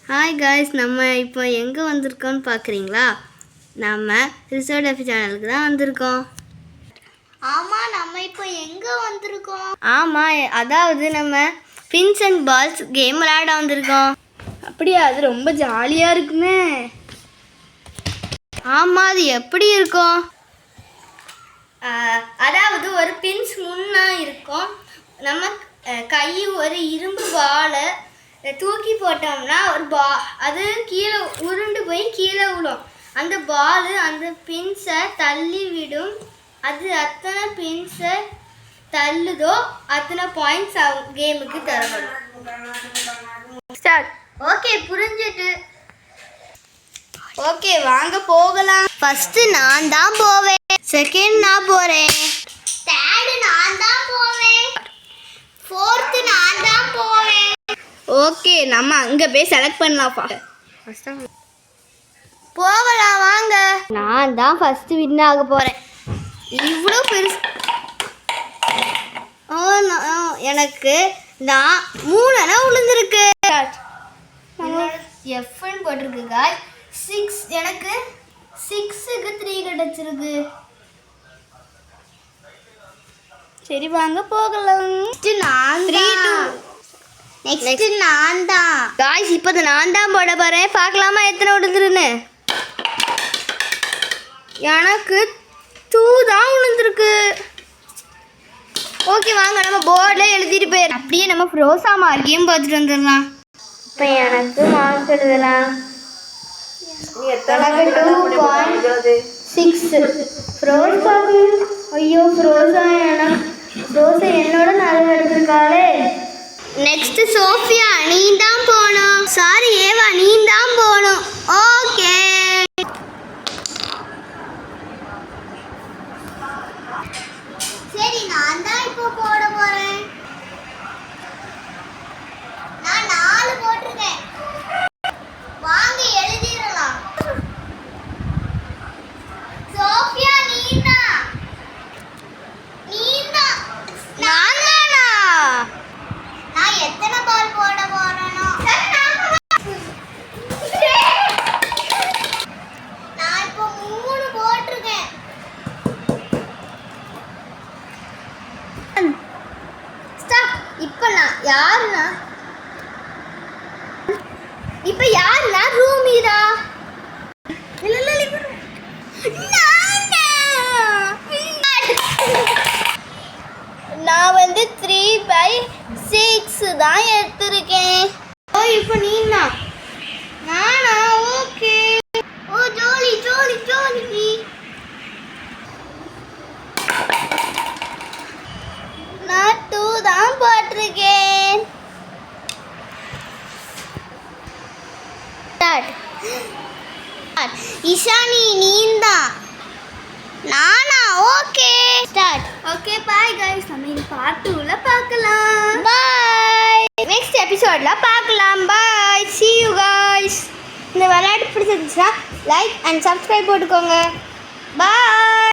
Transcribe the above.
Hi guys, நம்ம இப்போ எங்கே வந்திருக்கோம்னு பார்க்குறீங்களா? நம்ம ரிசோர்ட் எஃப் சேனலுக்கு தான் வந்திருக்கோம். ஆமாம், நம்ம இப்போ எங்கே வந்திருக்கோம்? ஆமாம், அதாவது நம்ம பின்ஸ் அண்ட் பால்ஸ் கேம் விளையாட வந்திருக்கோம். அப்படியா? அது ரொம்ப ஜாலியாக இருக்குமே. ஆமாம், அது எப்படி இருக்கும்? அதாவது ஒரு பின்ஸ் முன்னா இருக்கும். நம்ம கை ஒரு இரும்பு பாலை தூக்கி போட்டோம்னா அது கீழே உருண்டு போய் கீழே விடும். அந்த பால் அந்த பின்ஸை தள்ளி விடும். அது அத்தனை பின்ஸை தள்ளுதோ அத்தனை பாயிண்ட்ஸ் கேமுக்கு தரப்படும். ஸ்டார்ட். ஓகே, புரிஞ்சிட்டு. ஓகே, வாங்க போகலாம். ஃபர்ஸ்ட் நான் தான் போவேன், செகண்ட் நான் போகிறேன், தேர்டு நான் தான் போவேன், ஃபோர்த்து நான் தான் போவேன். ஓகே, நம்ம அங்கே போய் செலக்ட் பண்ணலாம்ப்பா. போகலாம் வாங்க. நான் தான் ஃபர்ஸ்ட் வின் ஆக போகிறேன். இவ்வளோ பெருசு. எனக்கு நான் 3 அணை விழுந்திருக்கு. எஃப்னு போட்டிருக்கு காய். 6 எனக்கு 6க்கு 3 கிடச்சிருக்கு. சரி வாங்க போகலாம். நெக்ஸ்ட் நான் தான். காய்ஸ், இப்போ நான் தான் போட போகிறேன். பார்க்கலாமா எத்தனை விழுந்துருன்னு? எனக்கு 2 தான் விழுந்துருக்கு. ஓகே, வாங்க நம்ம போர்டில் எழுதிட்டு போயிடும். அப்படியே நம்ம ஃப்ரோசா மார்க்கையும் பார்த்துட்டு வந்துடலாம். இப்போ எனக்கு மார்க் எழுதலாம். 2.6. ஃப்ரோசாக்கு ஐயோ, ஃப்ரோசா என்னோட நல்லா எடுத்திருக்காளே. நெக்ஸ்ட் சோஃபியா, நீ தான் போகணும். சாரி ஏவா, நீ தான் போகணும். ஓகே, சரி, நான் தான் இப்போ போட போறேன். நான் 4 போட்டிருக்கேன். வாங்க எழுதிடலாம். சோஃபியா, நீதான். நான் தானா? நான் எத்தனை பால் போட போறேனோ? நான் இப்போ 3 போட்டிருக்கேன். இப்போ நான் யாருன்னா ரூமிதா. நான் வந்து 3/6 தான் எடுத்திருக்கேன். ஓ, இப்போ நீ தான். நானா? ஓகே. ஓ, ஜோலி ஜோலி ஜோலி. நான் 2 தான் போட்டிருக்கேன். இஷானி, நீதான். நானா? Okay, start. Okay, bye guys. நம்ம இந்த பார்ட் 2ல பார்க்கலாம். பாய். நெக்ஸ்ட் எபிசோட்ல பார்க்கலாம். பாய், see you guys. இந்த விளையாட்டு பிடிச்சிருந்துச்சுன்னா லைக் அண்ட் சப்ஸ்கிரைப் போட்டுக்கோங்க. பாய்.